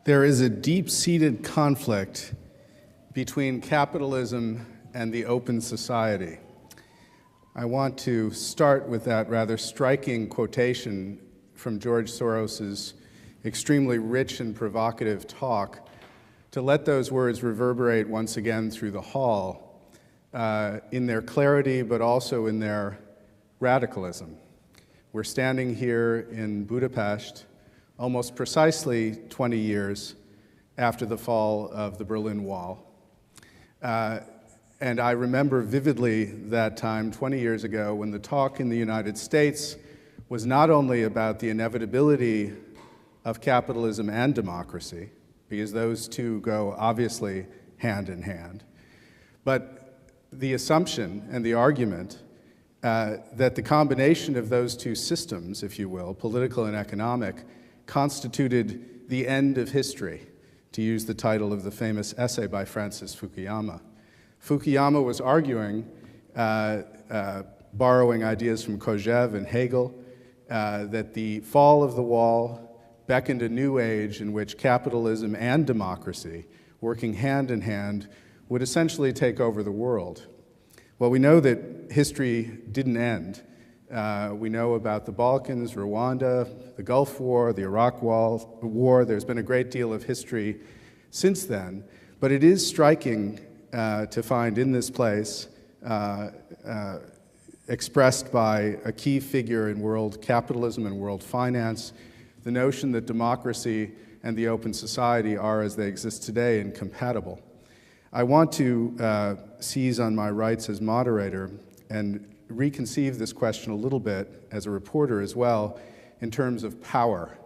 There is a deep-seated conflict between capitalism and the open society. I want to start with that rather striking quotation from George Soros's extremely rich and provocative talk to let those words reverberate once again through the hall in their clarity but also in their radicalism. We're standing here in Budapest almost precisely 20 years after the fall of the Berlin Wall. And I remember vividly that time 20 years ago when the talk in the United States was not only about the inevitability of capitalism and democracy, because those two go obviously hand in hand, but the assumption and the argument that the combination of those two systems, if you will, political and economic, constituted the end of history, to use the title of the famous essay by Francis Fukuyama. Fukuyama was arguing, borrowing ideas from Kojève and Hegel, that the fall of the wall beckoned a new age in which capitalism and democracy, working hand in hand, would essentially take over the world. Well, we know that history didn't end. We know about the Balkans, Rwanda, the Gulf War, the Iraq War. There's been a great deal of history since then, but it is striking to find in this place, expressed by a key figure in world capitalism and world finance, the notion that democracy and the open society are, as they exist today, incompatible. I want to seize on my rights as moderator and reconceive this question a little bit as a reporter as well in terms of power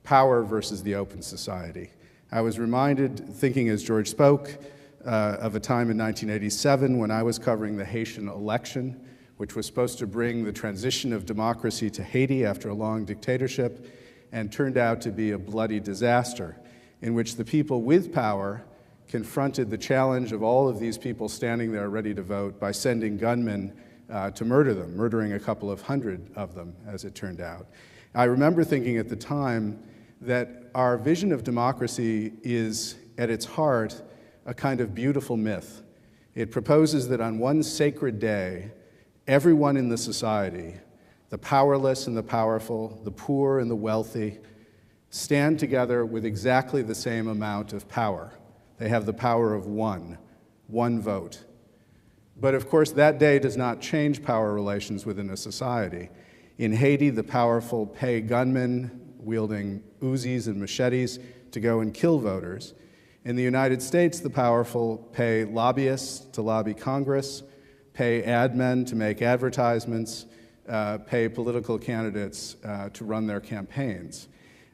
versus the open society. I was reminded, thinking as George spoke, of a time in 1987 when I was covering the Haitian election, which was supposed to bring the transition of democracy to Haiti after a long dictatorship, and turned out to be a bloody disaster in which the people with power confronted the challenge of all of these people standing there ready to vote by sending gunmen to murder them, murdering a couple of hundred of them, as it turned out. I remember thinking at the time that our vision of democracy is, at its heart, a kind of beautiful myth. It proposes that on one sacred day, everyone in the society, the powerless and the powerful, the poor and the wealthy, stand together with exactly the same amount of power. They have the power of one vote. But of course, that day does not change power relations within a society. In Haiti, the powerful pay gunmen wielding Uzis and machetes to go and kill voters. In the United States, the powerful pay lobbyists to lobby Congress, pay ad men to make advertisements, pay political candidates to run their campaigns.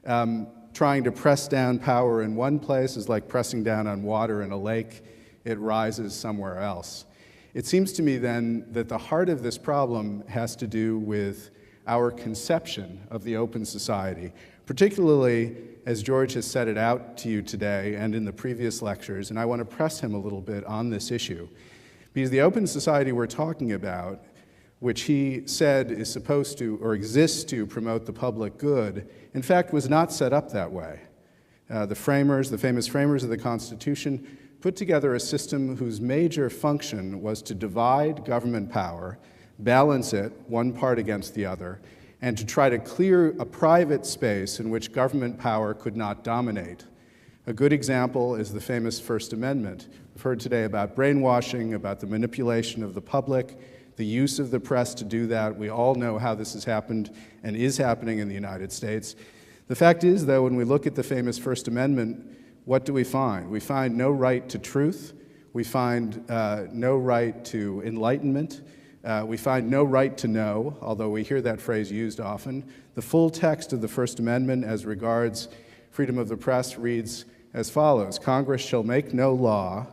Trying to press down power in one place is like pressing down on water in a lake. It rises somewhere else. It seems to me then that the heart of this problem has to do with our conception of the open society, particularly as George has set it out to you today and in the previous lectures, and I want to press him a little bit on this issue. Because the open society we're talking about, which he said is supposed to or exists to promote the public good, in fact was not set up that way. The famous framers of the Constitution, put together a system whose major function was to divide government power, balance it, one part against the other, and to try to clear a private space in which government power could not dominate. A good example is the famous First Amendment. We've heard today about brainwashing, about the manipulation of the public, the use of the press to do that. We all know how this has happened and is happening in the United States. The fact is, though, when we look at the famous First Amendment, what do we find? We find no right to truth. We find no right to enlightenment. We find no right to know, although we hear that phrase used often. The full text of the First Amendment as regards freedom of the press reads as follows: Congress shall make no law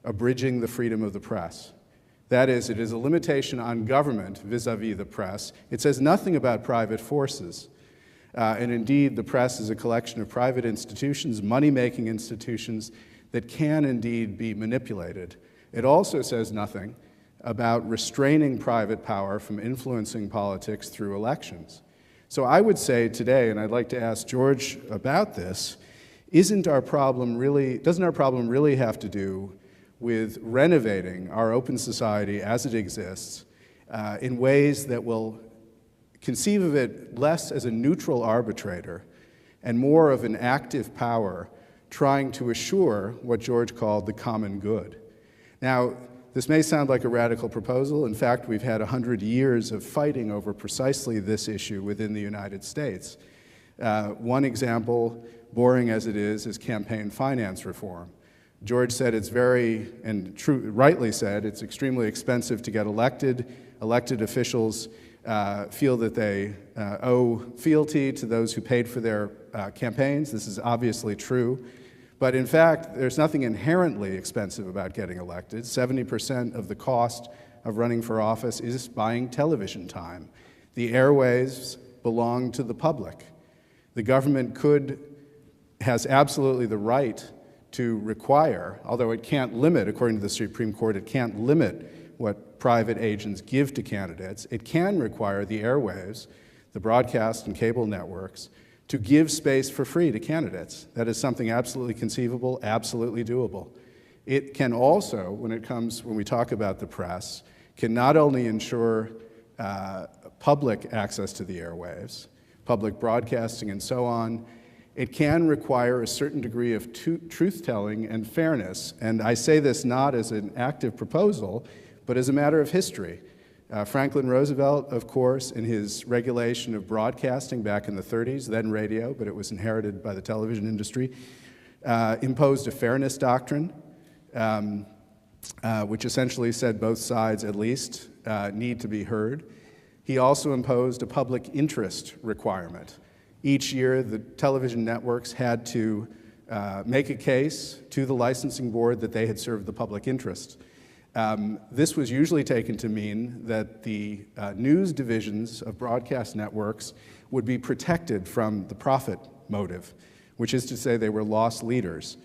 abridging the freedom of the press. That is, it is a limitation on government vis-a-vis the press. It says nothing about private forces. And indeed, the press is a collection of private institutions, money-making institutions, that can indeed be manipulated. It also says nothing about restraining private power from influencing politics through elections. So I would say today, and I'd like to ask George about this, doesn't our problem really have to do with renovating our open society as it exists in ways that will conceive of it less as a neutral arbitrator and more of an active power trying to assure what George called the common good? Now, this may sound like a radical proposal. In fact, we've had 100 years of fighting over precisely this issue within the United States. One example, boring as it is campaign finance reform. George said it's rightly said, it's extremely expensive to get elected. Elected officials feel that they owe fealty to those who paid for their campaigns. This is obviously true. But in fact, there's nothing inherently expensive about getting elected. 70% of the cost of running for office is buying television time. The airwaves belong to the public. The government has absolutely the right to require, although it can't limit, according to the Supreme Court, it can't limit what private agents give to candidates. It can require the airwaves, the broadcast and cable networks, to give space for free to candidates. That is something absolutely conceivable, absolutely doable. It can also, when we talk about the press, can not only ensure public access to the airwaves, public broadcasting and so on, it can require a certain degree of truth-telling and fairness. And I say this not as an active proposal, but as a matter of history. Franklin Roosevelt, of course, in his regulation of broadcasting back in the 30s, then radio, but it was inherited by the television industry, imposed a fairness doctrine, which essentially said both sides, at least, need to be heard. He also imposed a public interest requirement. Each year, the television networks had to make a case to the licensing board that they had served the public interest. This was usually taken to mean that the news divisions of broadcast networks would be protected from the profit motive, which is to say they were loss leaders.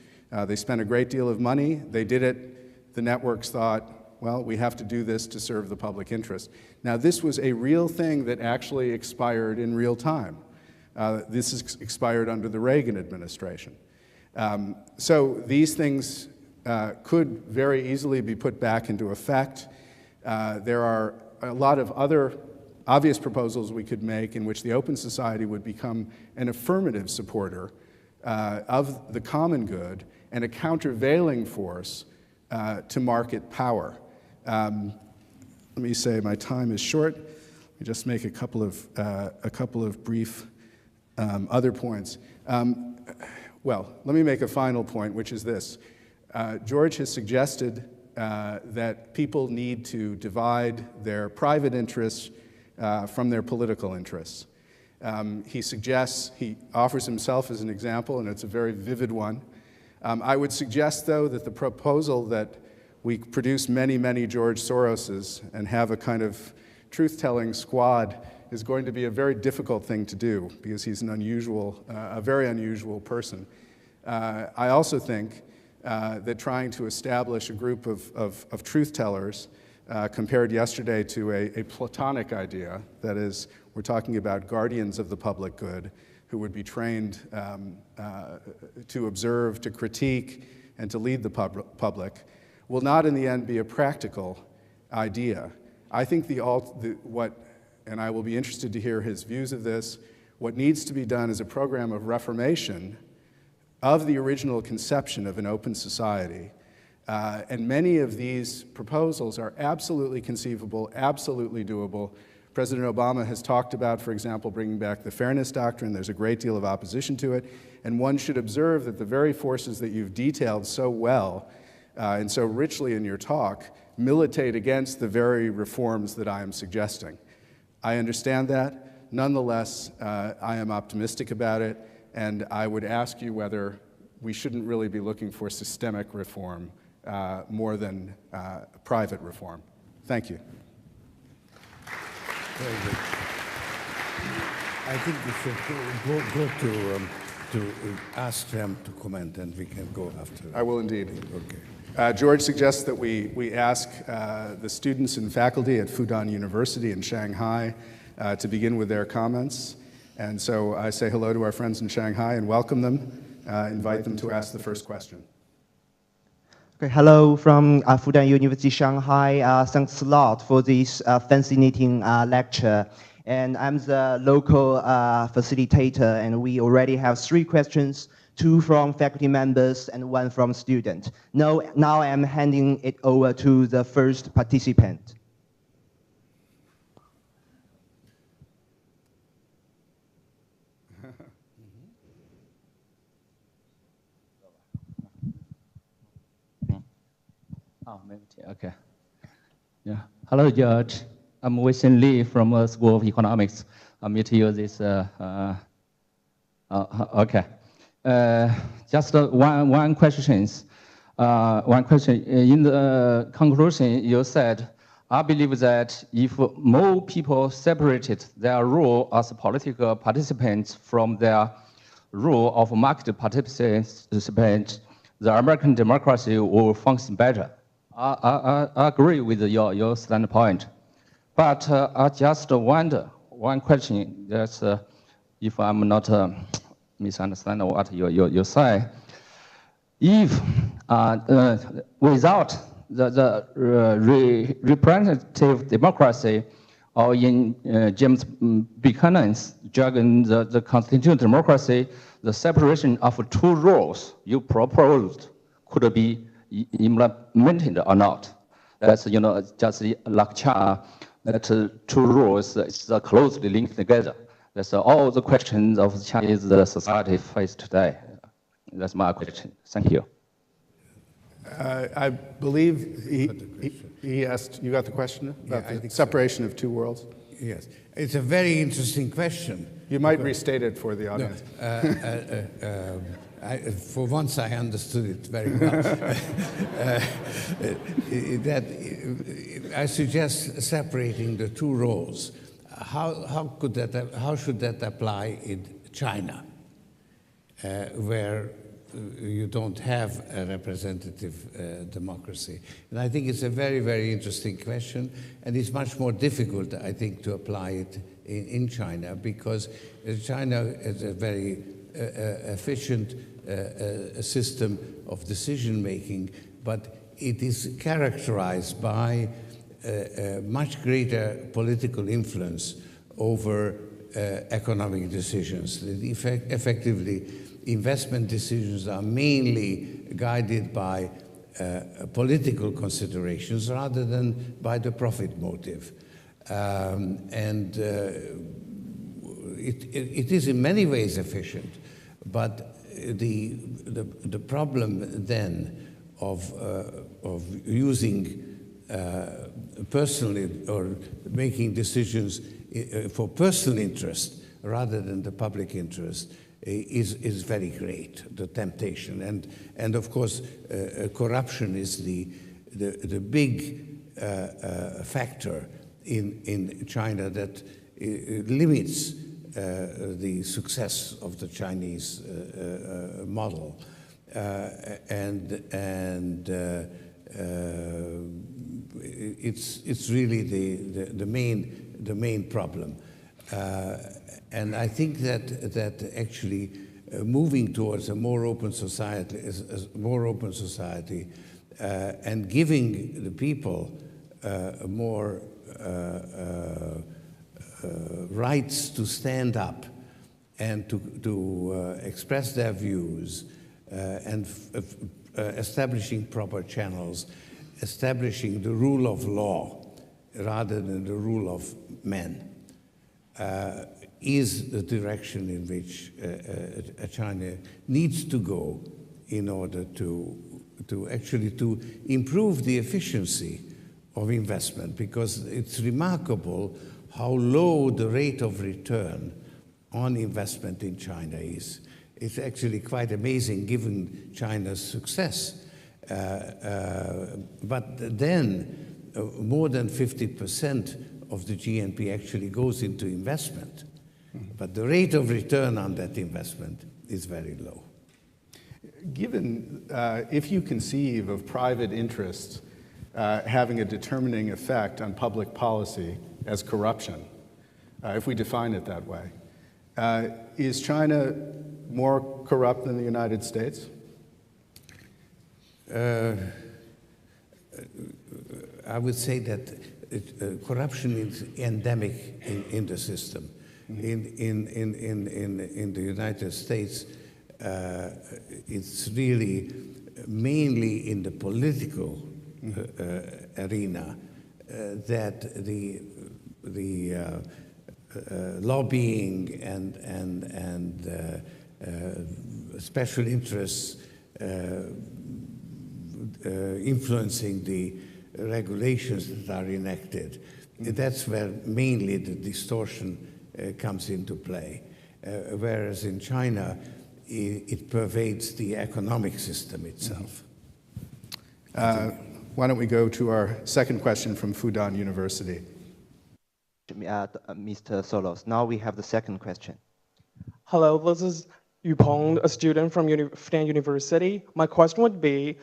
They spent a great deal of money, they did it, the networks thought, well, we have to do this to serve the public interest. Now, this was a real thing that actually expired in real time. This is expired under the Reagan administration. So these things could very easily be put back into effect. There are a lot of other obvious proposals we could make in which the open society would become an affirmative supporter of the common good and a countervailing force to market power. Let me say my time is short. Let me just make a couple of brief other points. Well, let me make a final point, which is this. George has suggested that people need to divide their private interests from their political interests. He offers himself as an example, and it's a very vivid one. I would suggest, though, that the proposal that we produce many, many George Soroses and have a kind of truth-telling squad is going to be a very difficult thing to do because he's a very unusual person. I also think that trying to establish a group of truth-tellers compared yesterday to a Platonic idea, that is, we're talking about guardians of the public good who would be trained to observe, to critique, and to lead the public, will not in the end be a practical idea. I think and I will be interested to hear his views of this, what needs to be done is a program of reformation of the original conception of an open society. And many of these proposals are absolutely conceivable, absolutely doable. President Obama has talked about, for example, bringing back the fairness doctrine. There's a great deal of opposition to it. And one should observe that the very forces that you've detailed so well and so richly in your talk militate against the very reforms that I am suggesting. I understand that. Nonetheless, I am optimistic about it, and I would ask you whether we shouldn't really be looking for systemic reform more than private reform. Thank you. Very good. I think we should go to ask them to comment, and we can go after. I will indeed. Okay. George suggests that we ask the students and faculty at Fudan University in Shanghai to begin with their comments. And so I say hello to our friends in Shanghai and welcome them. invite them to ask the first question. Okay, hello from Fudan University, Shanghai. Thanks a lot for this fascinating lecture. And I'm the local facilitator, and we already have 3 questions, 2 from faculty members and 1 from student. Now I'm handing it over to the first participant. Okay. Yeah. Hello, George. I'm Wei-Shen Li from School of Economics. I'm here to use this. Okay. Just one question. One question. In the conclusion, you said, I believe that if more people separated their role as political participants from their role of market participants, the American democracy will function better. I agree with your standpoint. But I just wonder, one question, that's, if I'm not misunderstanding what you say, if without the representative democracy, or in James Buchanan's jargon, the constitutional democracy, the separation of 2 roles you proposed could be implemented or not. That's, just like China, that 2 roles is closely linked together. That's all the questions of Chinese society face today. That's my question. Thank you. I believe he asked, you got the question about the separation of 2 worlds? Yes, it's a very interesting question. You might restate it for the audience. For once, I understood it very well. I suggest separating the 2 roles. How should that apply in China, where you don't have a representative democracy? And I think it's a very, very interesting question, and it's much more difficult, I think, to apply it in China, because China is a very efficient system of decision-making, but it is characterized by much greater political influence over economic decisions. Effectively, investment decisions are mainly guided by political considerations rather than by the profit motive. It is in many ways efficient, but the problem then of using personally or making decisions for personal interest rather than the public interest is very great, the temptation. And of course, corruption is the big factor in China that limits the success of the Chinese model. It's really the main problem. And I think that actually moving towards a more open society, and giving the people more rights to stand up and to express their views, and establishing proper channels, establishing the rule of law rather than the rule of men, is the direction in which China needs to go in order to actually improve the efficiency of investment, because it's remarkable how low the rate of return on investment in China is. It's actually quite amazing given China's success. But then more than 50% of the GNP actually goes into investment. But the rate of return on that investment is very low. Given, if you conceive of private interests having a determining effect on public policy as corruption, if we define it that way, is China more corrupt than the United States? I would say that corruption is endemic in the system. In the United States, it's really mainly in the political arena that the lobbying and special interests influencing the regulations that are enacted. That's where mainly the distortion comes into play. Whereas in China, it pervades the economic system itself. Why don't we go to our second question from Fudan University? Mr. Soros. Now we have the second question. Hello, this is Yupeng, a student from Fudan University. My question would be,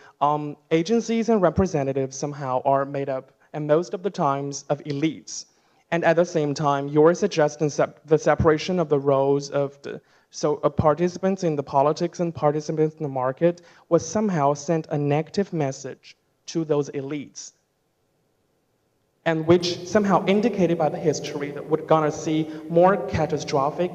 agencies and representatives somehow are made up, and most of the times, of elites. And at the same time, you're suggesting the separation of the roles of participants in the politics and participants in the market would somehow send a negative message to those elites, and which somehow indicated by the history that we're gonna see more catastrophic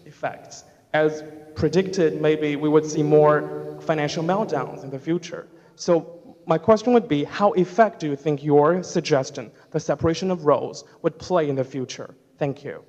effects. As predicted, maybe we would see more financial meltdowns in the future. So my question would be, how effective do you think your suggestion, the separation of roles, would play in the future? Thank you.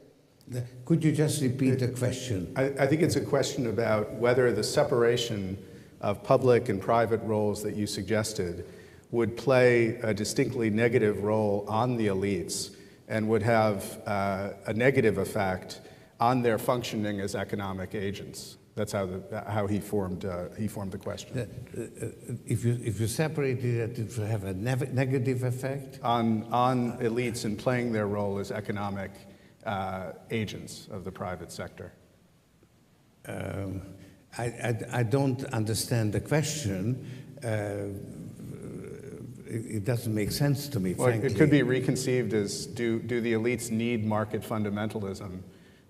Could you just repeat the question? I think it's a question about whether the separation of public and private roles that you suggested would play a distinctly negative role on the elites and would have a negative effect on their functioning as economic agents. That's how he formed the question. If you separated it, it will have a negative effect? On elites in playing their role as economic agents of the private sector. I don't understand the question. It doesn't make sense to me, frankly. It could be reconceived as, do the elites need market fundamentalism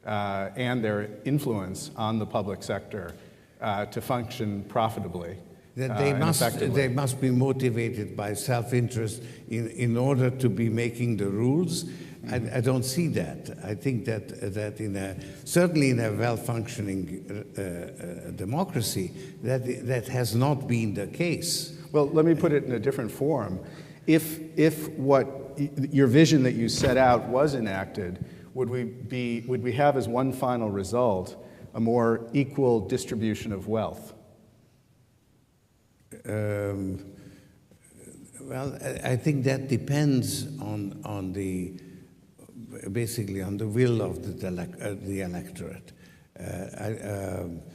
and their influence on the public sector to function profitably? They must be motivated by self-interest in order to be making the rules. I don't see that. I think that certainly in a well-functioning democracy, that has not been the case. Well, let me put it in a different form. If what your vision that you set out was enacted, would we have as one final result a more equal distribution of wealth? Well, I think that depends basically on the will of the electorate.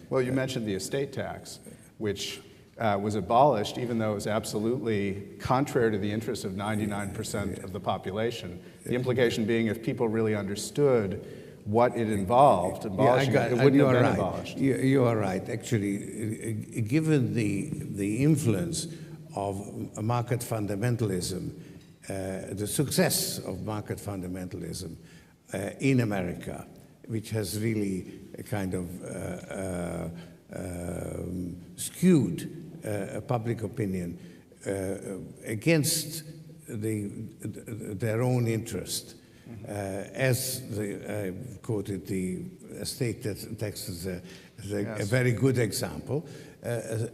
Well, you mentioned the estate tax, which was abolished, even though it was absolutely contrary to the interests of 99% of the population. The implication being, if people really understood what it involved, abolishing it wouldn't have been abolished. You are right. Actually, given the influence of market fundamentalism, the success of market fundamentalism in America, which has really kind of skewed public opinion against their own interest. As I quoted the estate tax as a very good example.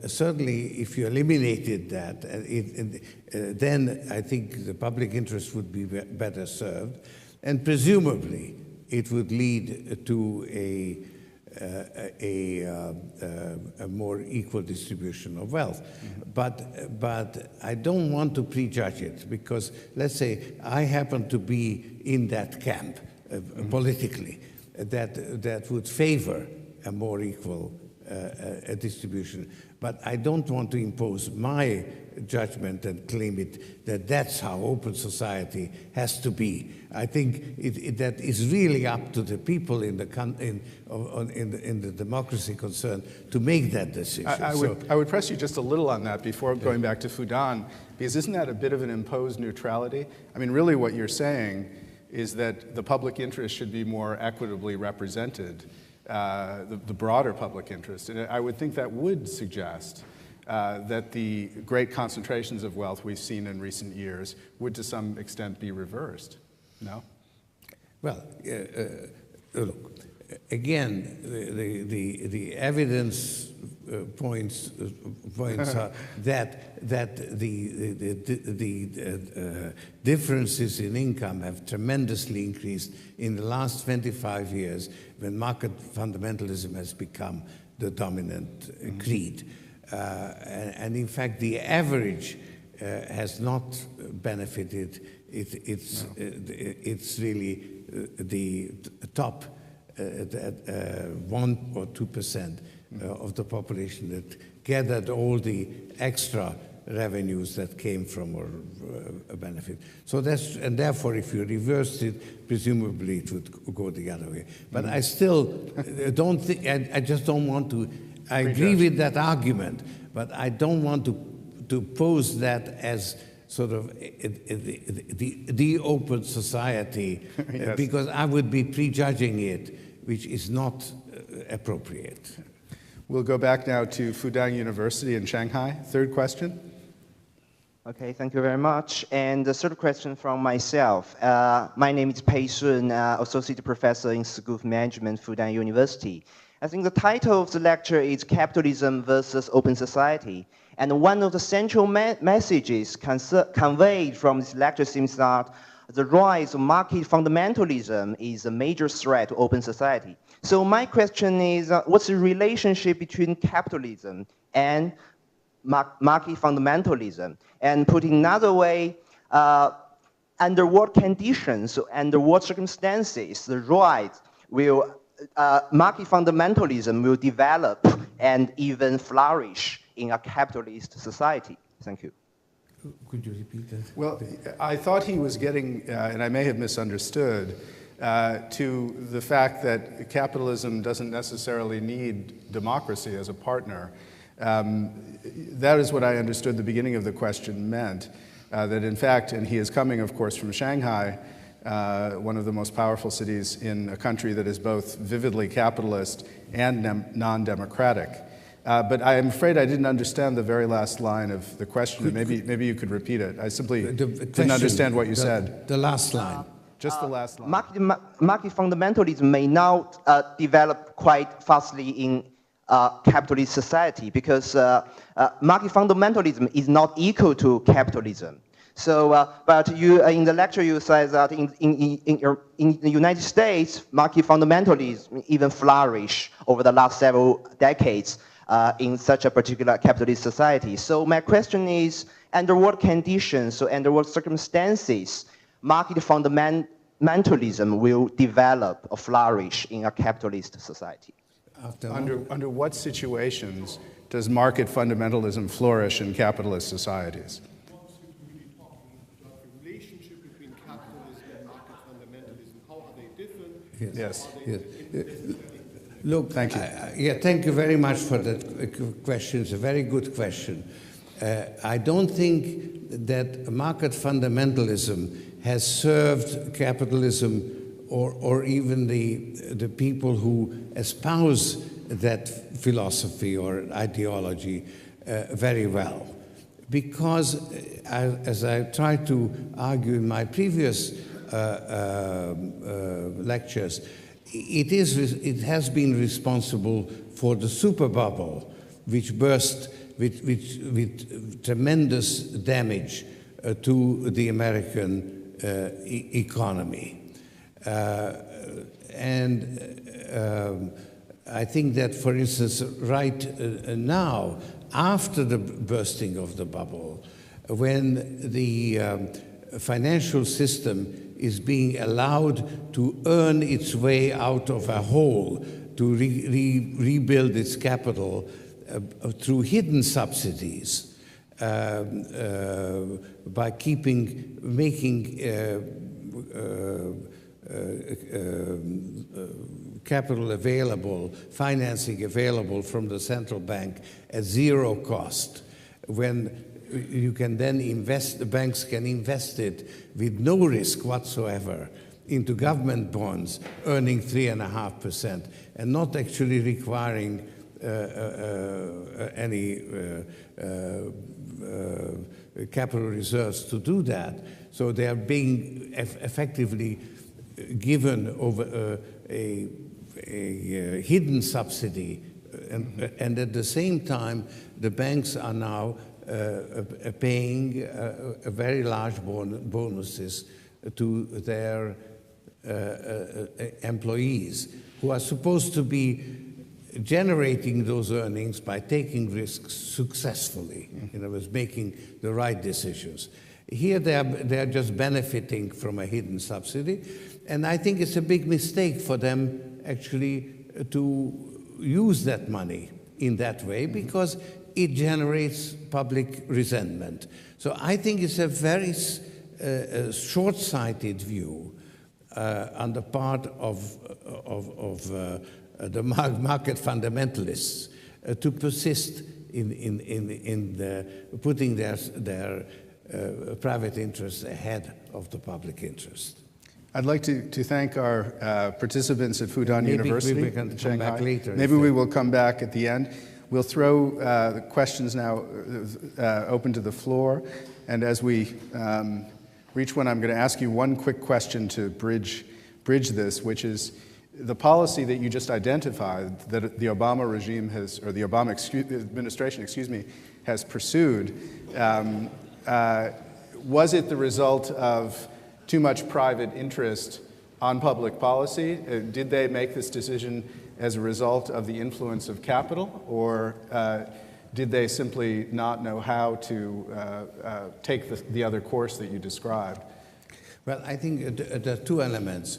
Certainly, if you eliminated that, then I think the public interest would be better served, and presumably it would lead to a more equal distribution of wealth. But I don't want to prejudge it, because let's say I happen to be in that camp politically that would favor a more equal distribution. But I don't want to impose my judgment and claim that that's how open society has to be. I think that is really up to the people in the democracy concerned to make that decision. I would press you just a little on that before going back to Fudan, because isn't that a bit of an imposed neutrality? I mean, really what you're saying is that the public interest should be more equitably represented the broader public interest. And I would think that would suggest that the great concentrations of wealth we've seen in recent years would to some extent be reversed. No? Well, look, again, the evidence points are that the differences in income have tremendously increased in the last 25 years when market fundamentalism has become the dominant creed. And in fact, the average has not benefited. It's really the top 1 or 2% of the population that gathered all the extra revenues that came from a benefit. So and therefore, if you reversed it, presumably it would go the other way. But I still don't think, I just don't want to, I agree with that argument, but I don't want to pose that as sort of the open society, yes. Because I would be prejudging it, which is not appropriate. We'll go back now to Fudan University in Shanghai. Third question. Okay, thank you very much. And the third question from myself. My name is Pei Sun, Associate Professor in School of Management, Fudan University. I think the title of the lecture is Capitalism versus Open Society. And one of the central messages conveyed from this lecture seems that the rise of market fundamentalism is a major threat to open society. So my question is, what's the relationship between capitalism and market fundamentalism? And put in another way, under what conditions, under what circumstances, the right will, market fundamentalism will develop and even flourish in a capitalist society? Thank you. Could you repeat that? Well, I thought he was getting, and I may have misunderstood, to the fact that capitalism doesn't necessarily need democracy as a partner. That is what I understood the beginning of the question meant, that in fact, and he is coming, of course, from Shanghai, one of the most powerful cities in a country that is both vividly capitalist and non-democratic. But I am afraid I didn't understand the very last line of the question. Maybe you could repeat it. I simply didn't understand what you said. The last line. Just the last line. Market fundamentalism may not develop quite fastly in capitalist society because market fundamentalism is not equal to capitalism. So, but you in the lecture you said that in the United States, market fundamentalism even flourish over the last several decades in such a particular capitalist society. So my question is, under what conditions, so under what circumstances, market fundamentalism will develop or flourish in a capitalist society? Under what situations does market fundamentalism flourish in capitalist societies? Yes. Look, thank you. Thank you very much for that question. It's a very good question. I don't think that market fundamentalism has served capitalism or even the people who espouse that philosophy or ideology very well. Because, as I tried to argue in my previous lectures, it has been responsible for the super bubble, which burst with tremendous damage to the American economy. I think that, for instance, right now, after the bursting of the bubble, when the financial system is being allowed to earn its way out of a hole, to rebuild its capital through hidden subsidies, by making capital available, financing available from the central bank at zero cost, when you can then invest, the banks can invest it with no risk whatsoever into government bonds, earning 3.5%, and not actually requiring any capital reserves to do that. So they are being effectively given over a hidden subsidy, and at the same time, the banks are now paying very large bonuses to their employees, who are supposed to be generating those earnings by taking risks successfully, in other words, making the right decisions. Here they are just benefiting from a hidden subsidy, and I think it's a big mistake for them actually to use that money in that way, because it generates public resentment. So I think it's a very short-sighted view on the part of the market fundamentalists to persist in putting their private interests ahead of the public interest. I'd like to thank our participants at Fudan University. Maybe we can come back later. Maybe we will come back at the end. We'll throw the questions now open to the floor. And as we reach one, I'm going to ask you one quick question to bridge this, which is the policy that you just identified that the Obama regime has, or the Obama administration, has pursued. Was it the result of too much private interest on public policy? Did they make this decision as a result of the influence of capital, or did they simply not know how to take the other course that you described? Well, I think there are two elements.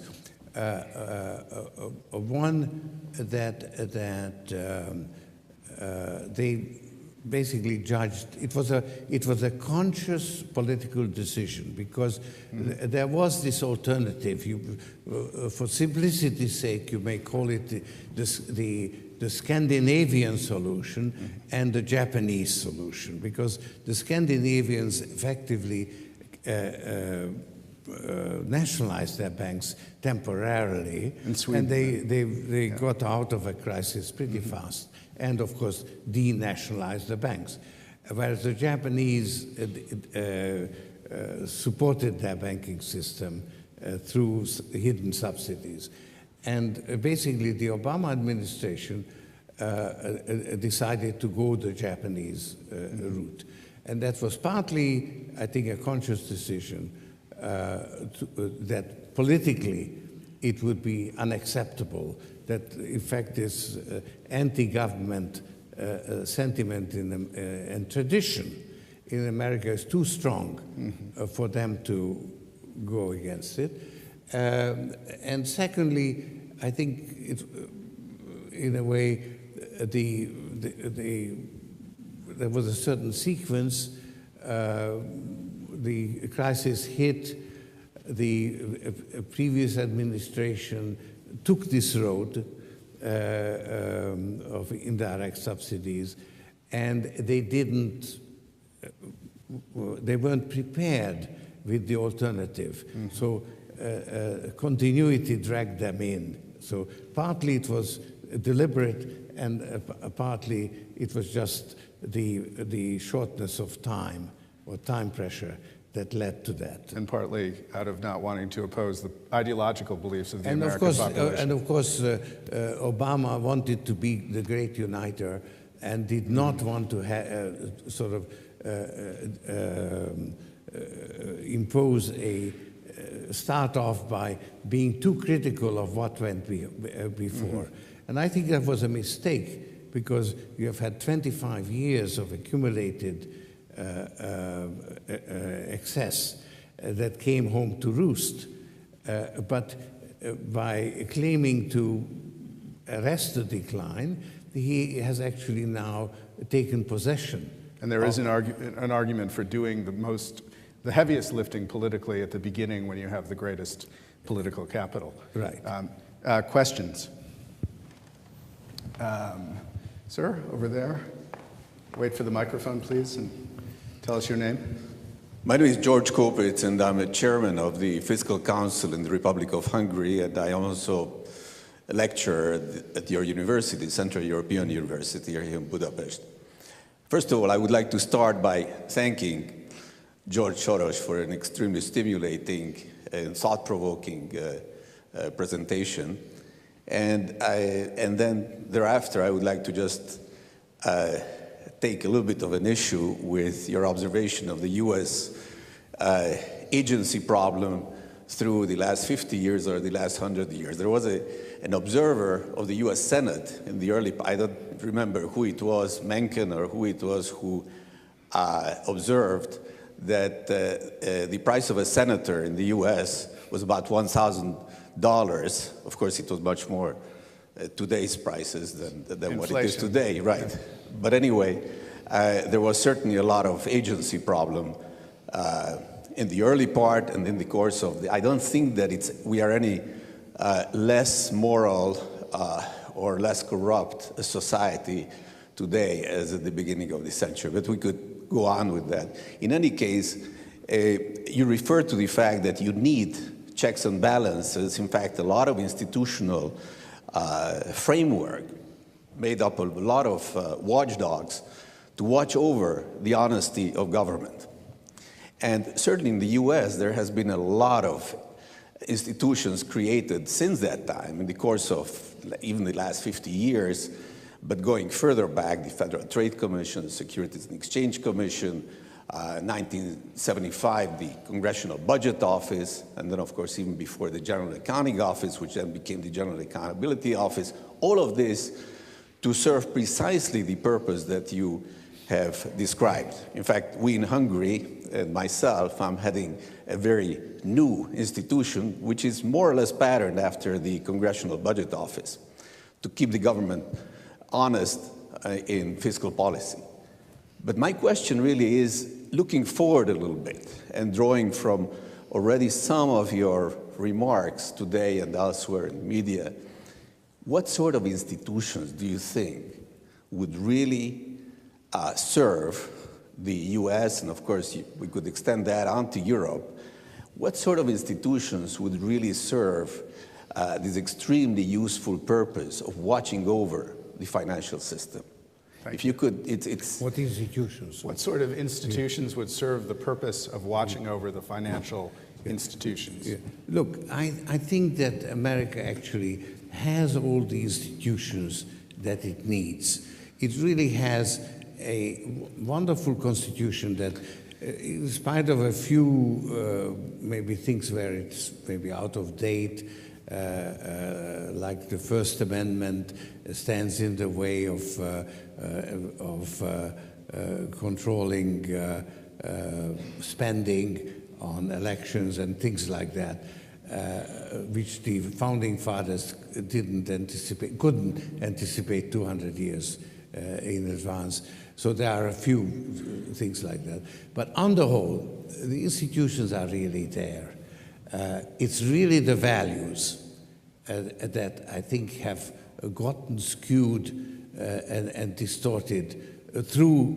One, that they basically judged it was a conscious political decision, because there was this alternative. For simplicity's sake, you may call it the Scandinavian solution and the Japanese solution, because the Scandinavians effectively nationalized their banks temporarily, and they got out of a crisis pretty fast, and of course denationalized the banks, whereas the Japanese supported their banking system through hidden subsidies. And basically the Obama administration decided to go the Japanese route, and that was partly, I think, a conscious decision that politically it would be unacceptable, that in fact this anti-government sentiment and tradition in America is too strong for them to go against it. And secondly, I think in a way there was a certain sequence. The crisis hit, the previous administration took this road of indirect subsidies, and they weren't prepared with the alternative. So continuity dragged them in. So partly it was deliberate, and partly it was just the shortness of time, or time pressure, that led to that. And partly out of not wanting to oppose the ideological beliefs of the American population. And of course, Obama wanted to be the great uniter and did not want to impose start off by being too critical of what went before. And I think that was a mistake, because you have had 25 years of accumulated excess that came home to roost. But by claiming to arrest the decline, he has actually now taken possession. And there is an argument for doing the heaviest lifting politically at the beginning, when you have the greatest political capital. Right. Questions? Sir, over there. Wait for the microphone, please, and tell us your name. My name is George Kopitz, and I'm a chairman of the Fiscal Council in the Republic of Hungary, and I am also a lecturer at your university, Central European University here in Budapest. First of all, I would like to start by thanking George Soros for an extremely stimulating and thought-provoking presentation. And then thereafter, I would like to just take a little bit of an issue with your observation of the US agency problem through the last 50 years or the last 100 years. There was an observer of the US Senate in the early, I don't remember who it was, Mencken or who it was, who observed that the price of a senator in the US was about $1,000. Of course, it was much more today's prices than what it is today, right? But anyway, there was certainly a lot of agency problem in the early part and in the course of the, I don't think that we are any less moral or less corrupt a society today as at the beginning of the century, but we could go on with that. In any case, you refer to the fact that you need checks and balances, in fact, a lot of institutional framework made up of a lot of watchdogs to watch over the honesty of government. And certainly in the US, there has been a lot of institutions created since that time in the course of even the last 50 years, but going further back, the Federal Trade Commission, the Securities and Exchange Commission, 1975, the Congressional Budget Office, and then, of course, even before the General Accounting Office, which then became the General Accountability Office, all of this to serve precisely the purpose that you have described. In fact, we in Hungary, and myself, I'm heading a very new institution, which is more or less patterned after the Congressional Budget Office, to keep the government honest in fiscal policy. But my question really is looking forward a little bit and drawing from already some of your remarks today and elsewhere in the media. What sort of institutions do you think would really serve the US, and of course we could extend that onto Europe? What sort of institutions would really serve this extremely useful purpose of watching over the financial system? If you could, it's... What institutions? What sort of institutions would serve the purpose of watching over the financial institutions? Yeah. Look, I think that America actually has all the institutions that it needs. It really has a wonderful constitution that, in spite of a few maybe things where it's maybe out of date, like the First Amendment stands in the way of controlling spending on elections and things like that, which the founding fathers couldn't anticipate 200 years in advance. So there are a few things like that. But on the whole, the institutions are really there. It's really the values that I think have gotten skewed and distorted through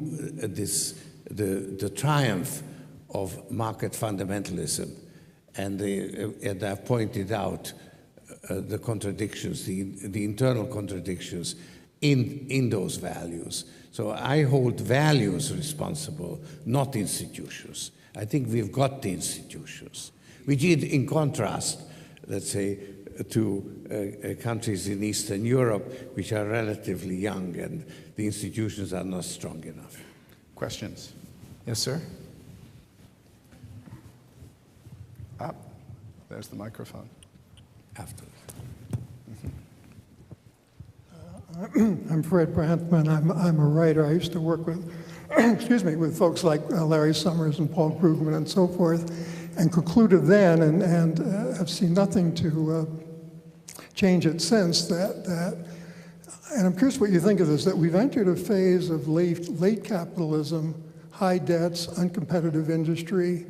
the triumph of market fundamentalism. And I've pointed out the contradictions, the internal contradictions in those values. So I hold values responsible, not institutions. I think we've got the institutions. We did, in contrast, let's say, to countries in Eastern Europe, which are relatively young, and the institutions are not strong enough. Questions? Yes, sir? Ah, there's the microphone. Afterwards. I'm Fred Brantman. I'm a writer. I used to work with, excuse me, with folks like Larry Summers and Paul Krugman and so forth, and concluded then, and have seen nothing to change it since, that, and I'm curious what you think of this, that we've entered a phase of late capitalism, high debts, uncompetitive industry,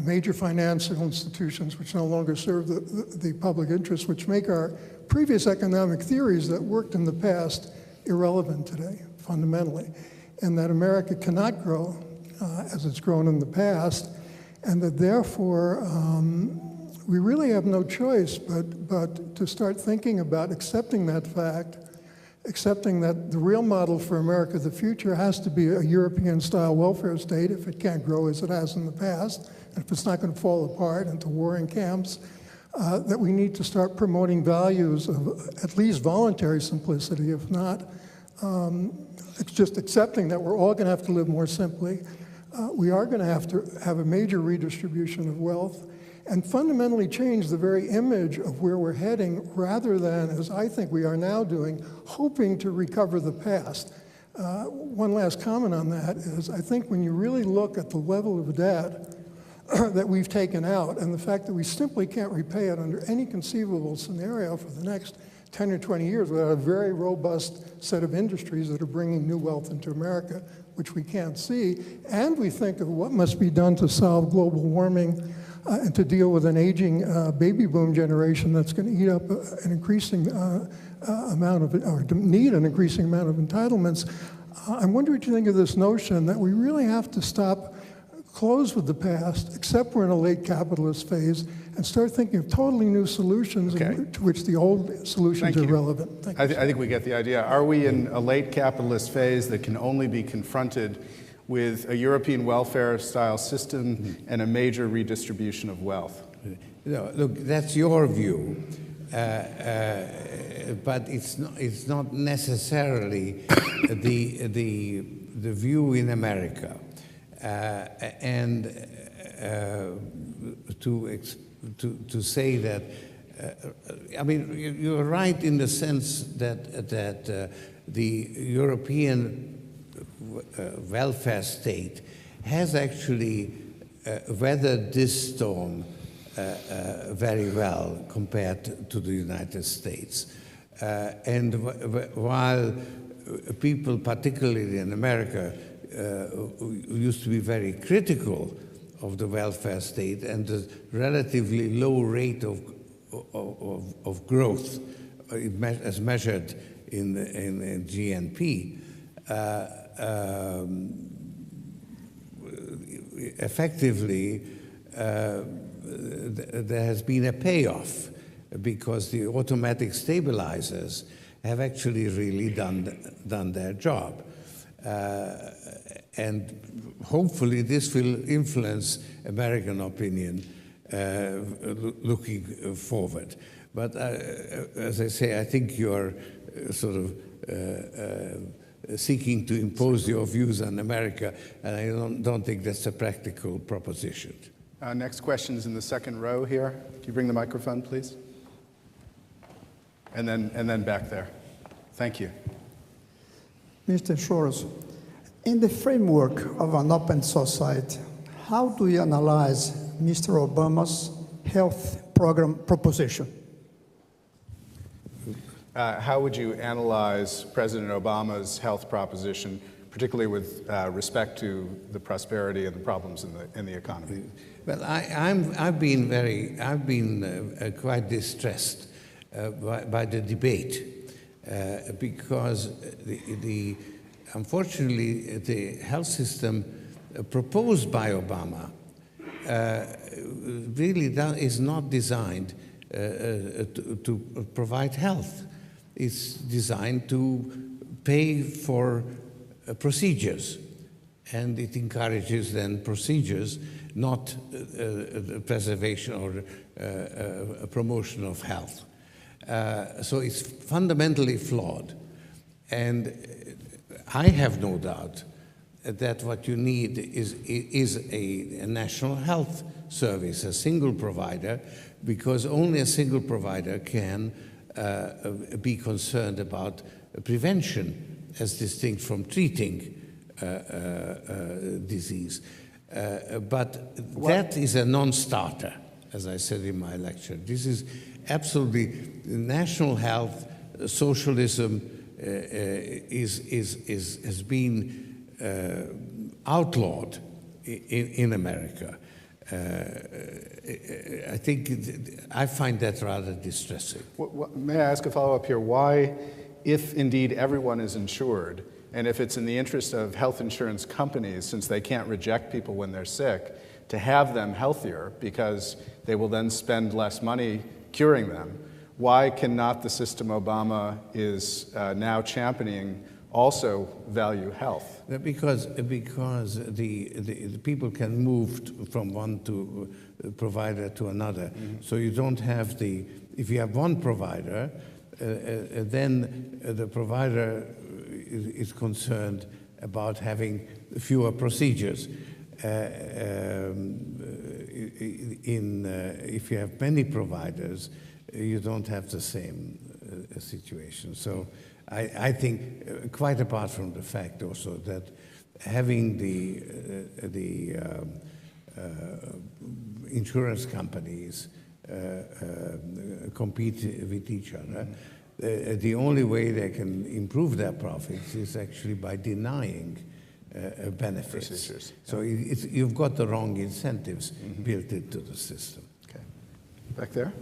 major financial institutions which no longer serve the public interest, which make our previous economic theories that worked in the past irrelevant today, fundamentally, and that America cannot grow as it's grown in the past, and that therefore we really have no choice but to start thinking about accepting that fact, accepting that the real model for America of the future has to be a European-style welfare state if it can't grow as it has in the past, and if it's not going to fall apart into warring camps, that we need to start promoting values of at least voluntary simplicity, if not it's just accepting that we're all going to have to live more simply. We are going to have a major redistribution of wealth and fundamentally change the very image of where we're heading rather than, as I think we are now doing, hoping to recover the past. One last comment on that is I think when you really look at the level of debt that we've taken out and the fact that we simply can't repay it under any conceivable scenario for the next 10 or 20 years without a very robust set of industries that are bringing new wealth into America, which we can't see, and we think of what must be done to solve global warming and to deal with an aging baby boom generation that's going to eat up an increasing amount of, or need an increasing amount of entitlements. I'm wondering what you think of this notion that we really have to stop, close with the past, except we're in a late capitalist phase, and start thinking of totally new solutions to which the old solutions are relevant. I think we get the idea. Are we in a late capitalist phase that can only be confronted with a European welfare-style system and a major redistribution of wealth? Look, that's your view, but it's not necessarily the view in America. And to say that, I mean, you're right in the sense that the European welfare state has actually weathered this storm very well compared to the United States. And while people, particularly in America, used to be very critical of the welfare state and the relatively low rate of growth as measured in GNP, effectively there has been a payoff because the automatic stabilizers have actually really done their job. And hopefully this will influence American opinion looking forward. But as I say, I think you're sort of seeking to impose your views on America, and I don't think that's a practical proposition. Next question is in the second row here. Can you bring the microphone, please? And then back there. Thank you. Mr. Soros, in the framework of an open society, how do you analyze Mr. Obama's health program proposition? How would you analyze President Obama's health proposition, particularly with respect to the prosperity and the problems in the economy? Well, I've been quite distressed by the debate because unfortunately the health system proposed by Obama really is not designed to provide health. It's designed to pay for procedures, and it encourages then procedures, not preservation or promotion of health. So it's fundamentally flawed. And I have no doubt that what you need is a national health service, a single provider, because only a single provider can be concerned about prevention as distinct from treating disease. But that is a non-starter, as I said in my lecture. This is absolutely national health. Socialism has been outlawed in America. I find that rather distressing. May I ask a follow-up here? Why, if indeed everyone is insured, And if it's in the interest of health insurance companies, since they can't reject people when they're sick, to have them healthier because they will then spend less money curing them, why cannot the system Obama is now championing also value health? Because the people can move from one provider to another. So you don't have if you have one provider, then the provider is concerned about having fewer procedures. If you have many providers, you don't have the same situation. So I think, quite apart from the fact also that having the insurance companies compete with each other, the only way they can improve their profits is actually by denying benefits. Procedures. So you've got the wrong incentives built into the system. Okay. Back there.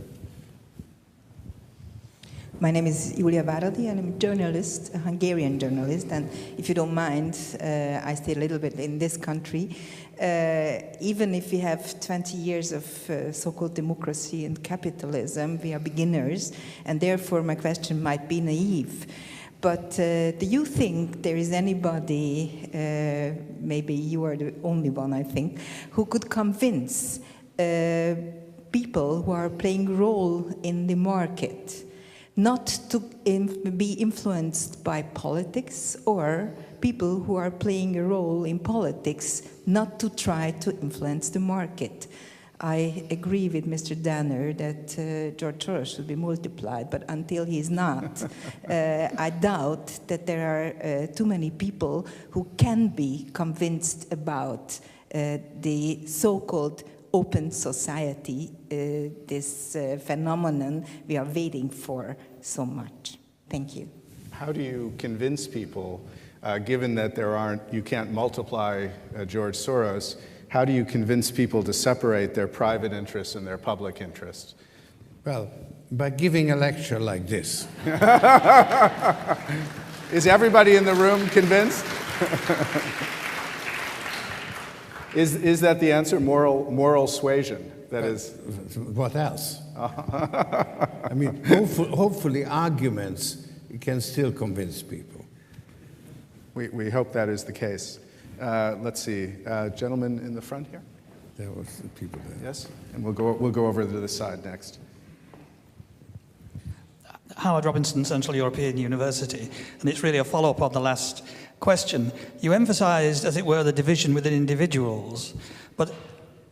My name is Julia Varadi, and I'm a journalist, a Hungarian journalist, and if you don't mind, I stay a little bit in this country. Even if we have 20 years of so-called democracy and capitalism, we are beginners, and therefore my question might be naive. But do you think there is anybody, maybe you are the only one, I think, who could convince people who are playing a role in the market not to be influenced by politics, or people who are playing a role in politics not to try to influence the market? I agree with Mr. Danner that George Soros should be multiplied, but until he is not, I doubt that there are too many people who can be convinced about the so-called open society, this phenomenon we are waiting for so much. Thank you. How do you convince people, given that you can't multiply George Soros, how do you convince people to separate their private interests and their public interests? Well, by giving a lecture like this. Is everybody in the room convinced? Is that the answer? Moral suasion? That is. What else? I mean, hopefully arguments can still convince people. We hope that is the case. Let's see, gentleman in the front here. There was people there. Yes, and we'll go over to this side next. Howard Robinson, Central European University, and it's really a follow-up on the last question. You emphasized, as it were, the division within individuals, but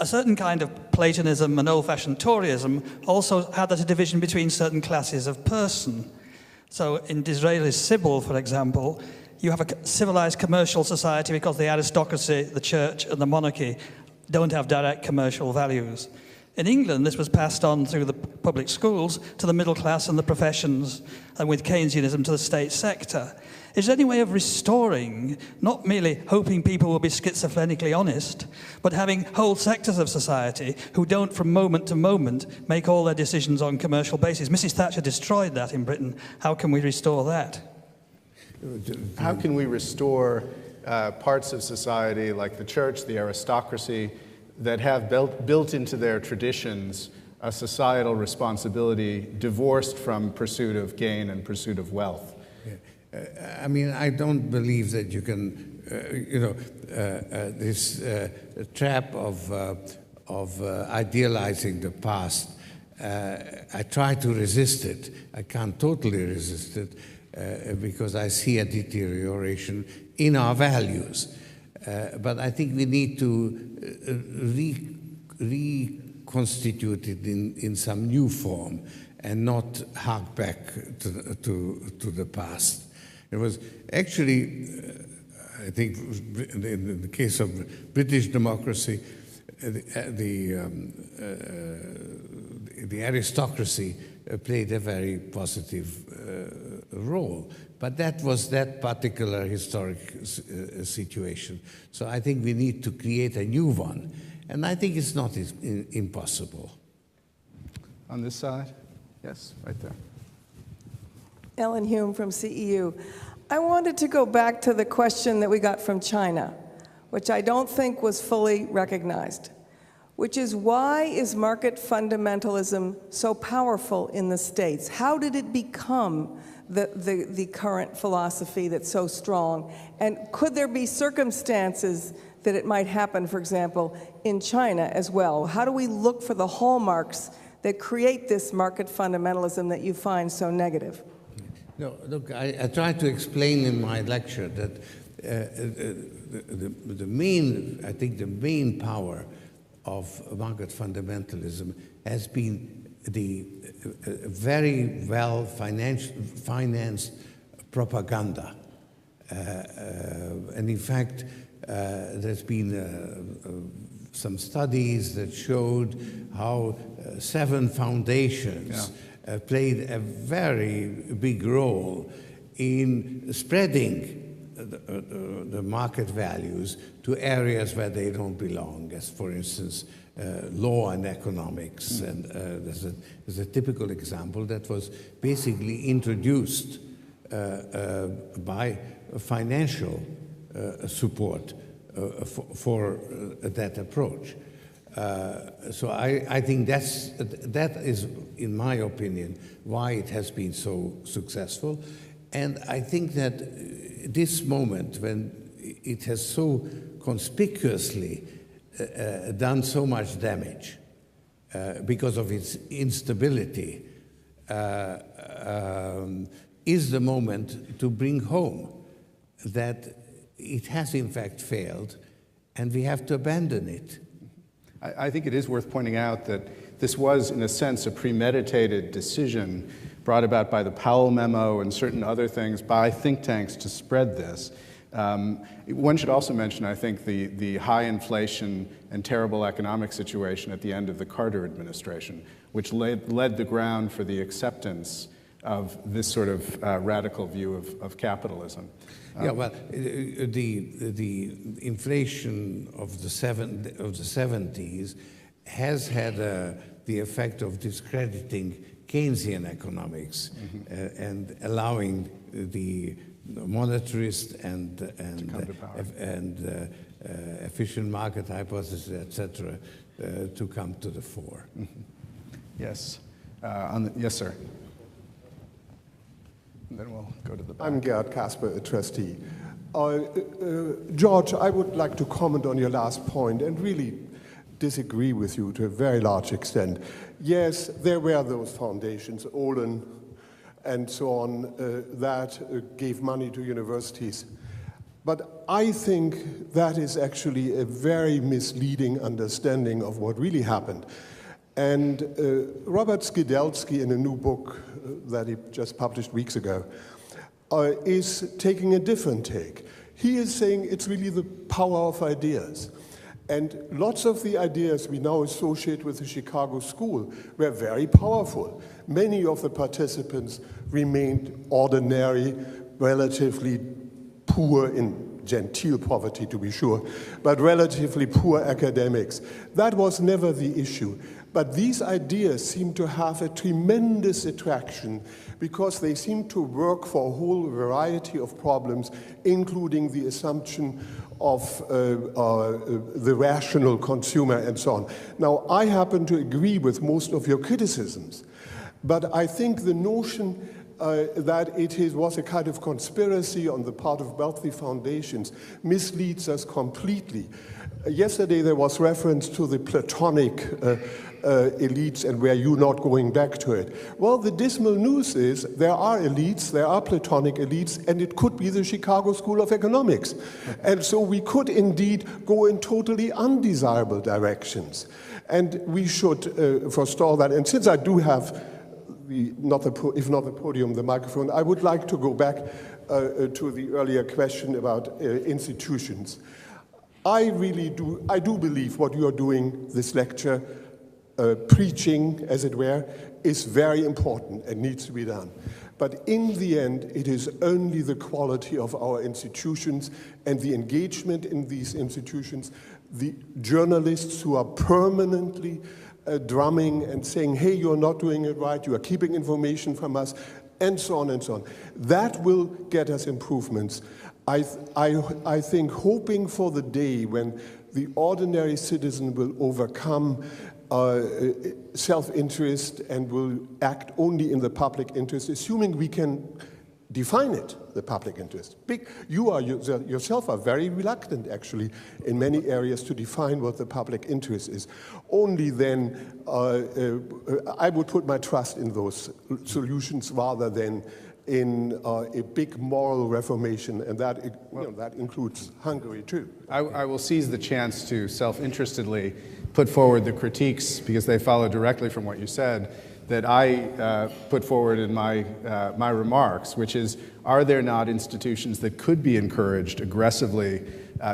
a certain kind of Platonism and old-fashioned Toryism also had that a division between certain classes of person. So in Disraeli's Sibyl, for example, you have a civilized commercial society because the aristocracy, the church, and the monarchy don't have direct commercial values. In England, this was passed on through the public schools to the middle class and the professions, and with Keynesianism to the state sector. Is there any way of restoring, not merely hoping people will be schizophrenically honest, but having whole sectors of society who don't from moment to moment make all their decisions on commercial basis? Mrs. Thatcher destroyed that in Britain. How can we restore that? How can we restore parts of society like the church, the aristocracy, that have built into their traditions a societal responsibility divorced from pursuit of gain and pursuit of wealth? I mean, I don't believe that you can, this trap of idealizing the past. I try to resist it. I can't totally resist it because I see a deterioration in our values. But I think we need to reconstitute it in some new form and not hark back to the past. It was actually, I think, in the case of British democracy, the aristocracy played a very positive role. But that was that particular historic situation. So I think we need to create a new one. And I think it's not impossible. On this side? Yes, right there. Ellen Hume from CEU. I wanted to go back to the question that we got from China, which I don't think was fully recognized, which is why is market fundamentalism so powerful in the States? How did it become the current philosophy that's so strong? And could there be circumstances that it might happen, for example, in China as well? How do we look for the hallmarks that create this market fundamentalism that you find so negative? No, look, I tried to explain in my lecture that the main power of market fundamentalism has been the very well financed propaganda. And in fact, there's been some studies that showed how 7 foundations played a very big role in spreading the market values to areas where they don't belong, as for instance, law and economics. And there's a typical example that was basically introduced by financial support for that approach. So I think that is, in my opinion, why it has been so successful. And I think that this moment, when it has so conspicuously done so much damage because of its instability, is the moment to bring home that it has in fact failed and we have to abandon it. I think it is worth pointing out that this was, in a sense, a premeditated decision brought about by the Powell memo and certain other things by think tanks to spread this. One should also mention, I think, the high inflation and terrible economic situation at the end of the Carter administration, which led the ground for the acceptance of this sort of radical view of capitalism. Yeah, well, the inflation of the 70s has had the effect of discrediting Keynesian economics and allowing the monetarist and efficient market hypothesis, etc., to come to the fore. Yes. Yes, sir. And then we'll go to the back. I'm Gerd Kasper, a trustee. George, I would like to comment on your last point and really disagree with you to a very large extent. Yes, there were those foundations, Olin and so on, that gave money to universities. But I think that is actually a very misleading understanding of what really happened. And Robert Skidelsky, in a new book that he just published weeks ago, is taking a different take. He is saying it's really the power of ideas. And lots of the ideas we now associate with the Chicago School were very powerful. Many of the participants remained ordinary, relatively poor in genteel poverty, to be sure, but relatively poor academics. That was never the issue. But these ideas seem to have a tremendous attraction because they seem to work for a whole variety of problems, including the assumption of the rational consumer and so on. Now, I happen to agree with most of your criticisms, but I think the notion that it was a kind of conspiracy on the part of wealthy foundations misleads us completely. Yesterday there was reference to the Platonic elites, and were you not going back to it? Well, the dismal news is there are elites, there are Platonic elites, and it could be the Chicago School of Economics. And so we could indeed go in totally undesirable directions. And we should forestall that. And since I do have, if not the podium, the microphone, I would like to go back to the earlier question about institutions. I do believe what you are doing this lecture, preaching, as it were, is very important and needs to be done. But in the end, it is only the quality of our institutions and the engagement in these institutions, the journalists who are permanently drumming and saying, hey, you're not doing it right, you are keeping information from us. and so on and so on. That will get us improvements. I think hoping for the day when the ordinary citizen will overcome self-interest and will act only in the public interest, assuming we can define it, the public interest. You are yourself are very reluctant, actually, in many areas to define what the public interest is. Only then I would put my trust in those solutions rather than in a big moral reformation, and that, that includes Hungary too. I will seize the chance to self-interestedly put forward the critiques, because they follow directly from what you said, that I put forward in my remarks, which is, are there not institutions that could be encouraged aggressively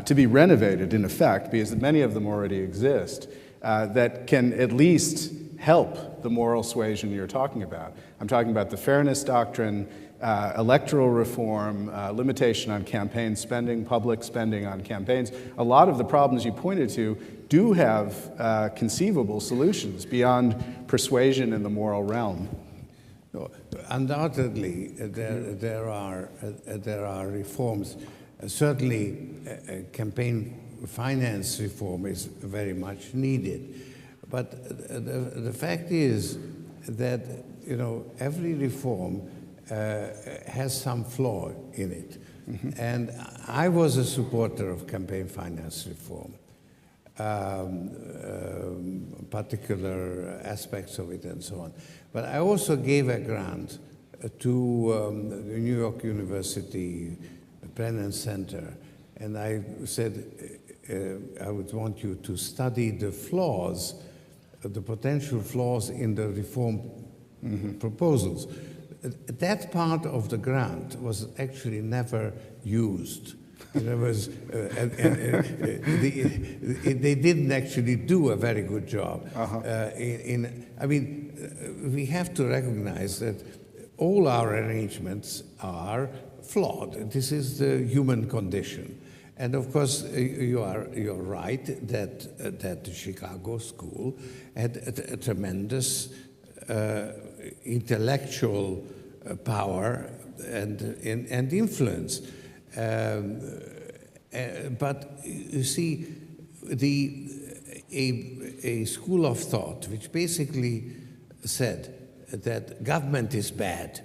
to be renovated, in effect, because many of them already exist, that can at least help the moral suasion you're talking about? I'm talking about the fairness doctrine, electoral reform, limitation on campaign spending, public spending on campaigns. A lot of the problems you pointed to do have conceivable solutions beyond persuasion in the moral realm. No, undoubtedly, there are reforms. Certainly, campaign finance reform is very much needed. But the fact is that every reform has some flaw in it. Mm-hmm. And I was a supporter of campaign finance reform, particular aspects of it and so on. But I also gave a grant to the New York University Brennan Center, and I said I would want you to study the flaws, the potential flaws in the reform proposals. That part of the grant was actually never used. There was, they didn't actually do a very good job. I mean, we have to recognize that all our arrangements are flawed. This is the human condition. And of course, you're right that the Chicago school had a tremendous intellectual power and influence. But you see, a school of thought which basically said that government is bad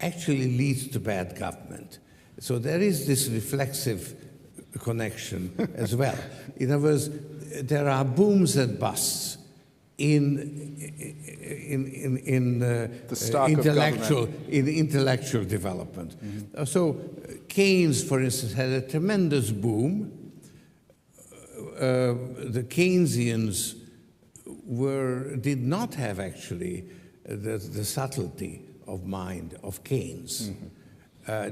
actually leads to bad government. So there is this reflexive connection as well. In other words, there are booms and busts in intellectual development. Mm-hmm. So Keynes, for instance, had a tremendous boom. The Keynesians did not have actually the subtlety of mind of Keynes. Mm-hmm.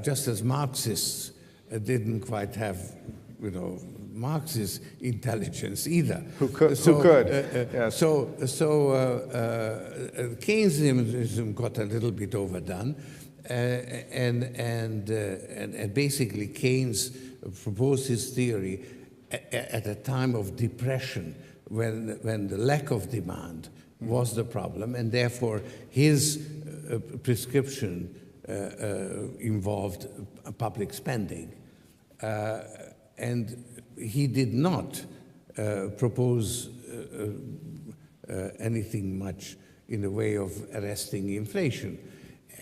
Just as Marxists didn't quite have, Marxist intelligence either. Who could? Yes. So Keynesianism got a little bit overdone, and basically Keynes proposed his theory at a time of depression, when the lack of demand was the problem, and therefore his prescription involved public spending. And he did not propose anything much in the way of arresting inflation.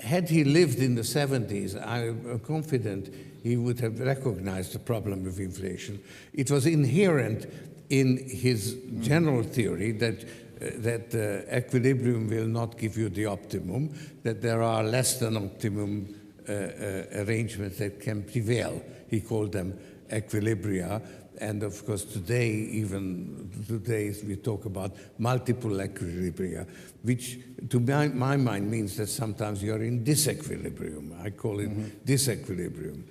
Had he lived in the 70s, I'm confident he would have recognized the problem of inflation. It was inherent in his general theory that equilibrium will not give you the optimum, that there are less than optimum arrangements that can prevail. He called them equilibria. And of course, even today, we talk about multiple equilibria, which to my mind means that sometimes you're in disequilibrium. I call it disequilibrium.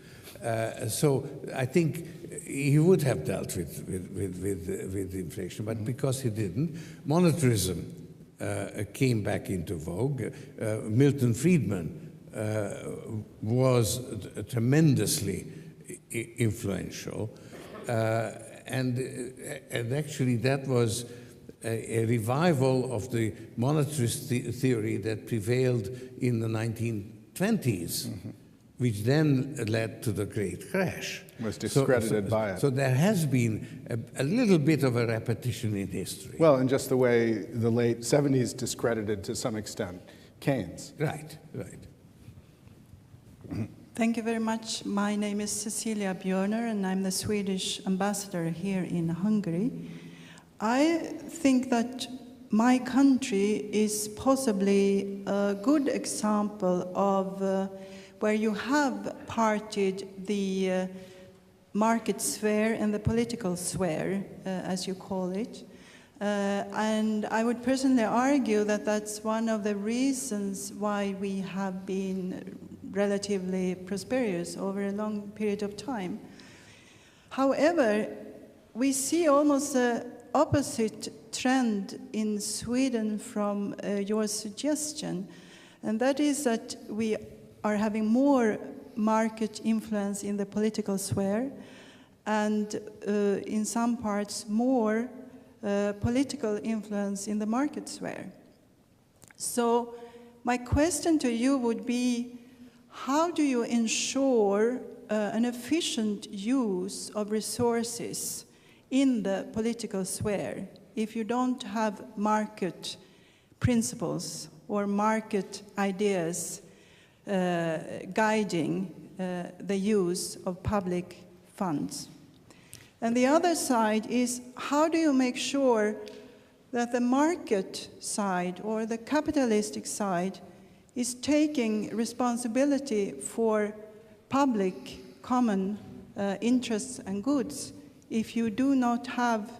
So I think he would have dealt with inflation, but because he didn't, monetarism came back into vogue. Milton Friedman was tremendously influential. And actually that was a revival of the monetarist theory that prevailed in the 1920s, which then led to the Great Crash. Was discredited by it. So there has been a little bit of a repetition in history. Well, in just the way the late 70s discredited, to some extent, Keynes. Right, right. Thank you very much. My name is Cecilia Björner, and I'm the Swedish ambassador here in Hungary. I think that my country is possibly a good example of where you have partied the market sphere and the political sphere, as you call it. And I would personally argue that that's one of the reasons why we have been relatively prosperous over a long period of time. However, we see almost the opposite trend in Sweden from your suggestion, and that is that we are having more market influence in the political sphere, and in some parts more political influence in the market sphere. So my question to you would be, how do you ensure an efficient use of resources in the political sphere if you don't have market principles or market ideas guiding the use of public funds? And the other side is, how do you make sure that the market side or the capitalistic side is taking responsibility for public common interests and goods if you do not have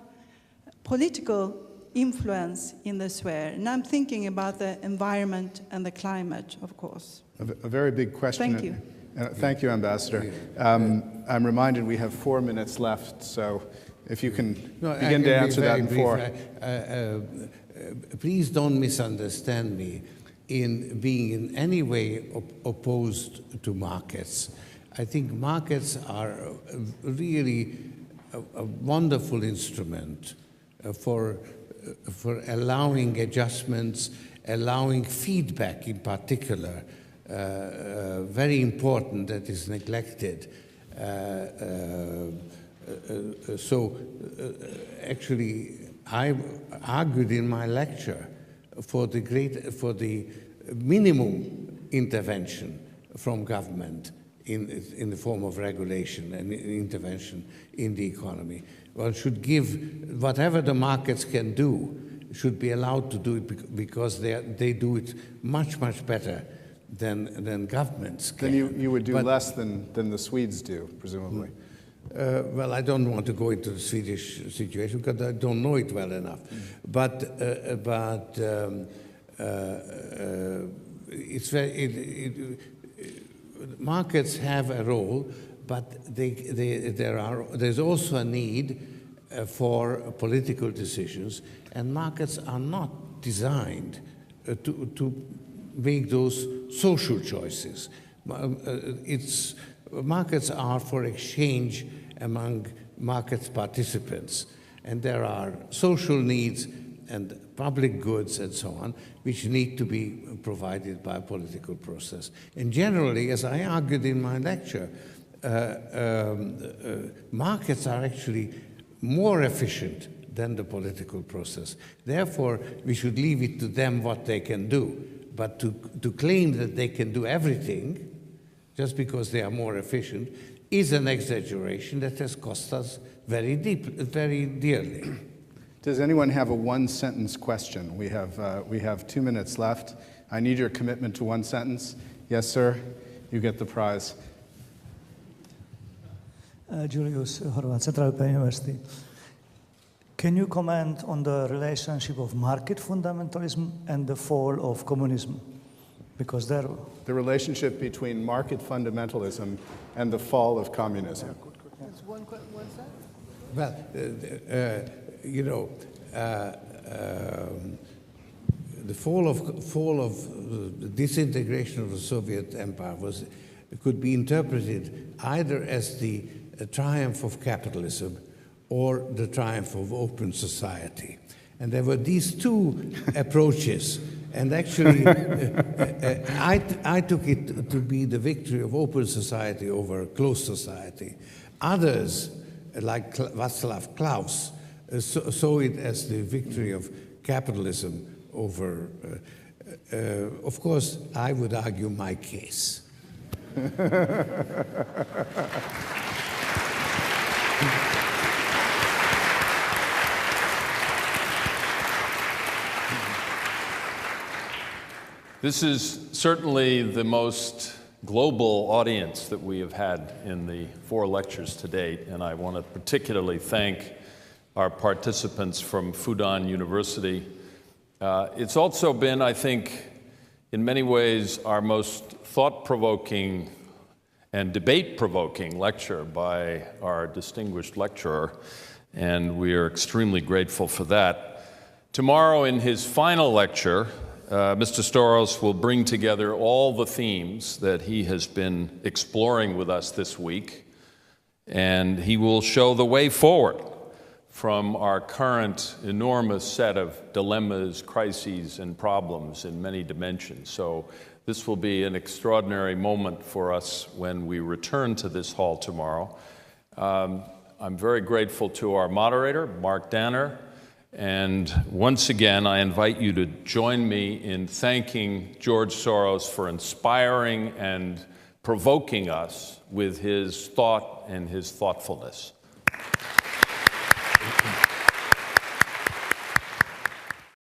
political influence in the sphere? And I'm thinking about the environment and the climate, of course. A very big question. Thank you. Thank you, Ambassador. I'm reminded we have 4 minutes left, so if you can begin to answer that in 4. Please don't misunderstand me in being in any way opposed to markets. I think markets are really a wonderful instrument for allowing adjustments, allowing feedback in particular. Very important, that is neglected. Actually, I argued in my lecture for the minimum intervention from government in the form of regulation and intervention in the economy. One should give whatever the markets can do, should be allowed to do it because they do it much, much better than governments can. Then you would do less than the Swedes do, presumably. Well, I don't want to go into the Swedish situation because I don't know it well enough. But it's markets have a role, but there's also a need for political decisions, and markets are not designed to make those social choices. Markets are for exchange among market participants, and there are social needs and public goods and so on, which need to be provided by a political process. And generally, as I argued in my lecture, markets are actually more efficient than the political process. Therefore, we should leave it to them what they can do. But to claim that they can do everything, just because they are more efficient, is an exaggeration that has cost us very dearly. Does anyone have a one-sentence question? We have 2 minutes left. I need your commitment to one sentence. Yes, sir. You get the prize. Julius Horvat, Central European University. Can you comment on the relationship of market fundamentalism and the fall of communism? Because the relationship between market fundamentalism and the fall of communism. Well, the fall of the disintegration of the Soviet Empire could be interpreted either as the triumph of capitalism or the triumph of open society. And there were these two approaches. And actually, I took it to be the victory of open society over closed society. Others, like Václav Klaus, saw it as the victory of capitalism over, of course, I would argue my case. This is certainly the most global audience that we have had in the 4 lectures to date, and I want to particularly thank our participants from Fudan University. It's also been, I think, in many ways, our most thought-provoking and debate-provoking lecture by our distinguished lecturer, and we are extremely grateful for that. Tomorrow, in his final lecture, Mr. Soros will bring together all the themes that he has been exploring with us this week, and he will show the way forward from our current enormous set of dilemmas, crises, and problems in many dimensions. So this will be an extraordinary moment for us when we return to this hall tomorrow. I'm very grateful to our moderator, Mark Danner, and once again, I invite you to join me in thanking George Soros for inspiring and provoking us with his thought and his thoughtfulness. Thank you.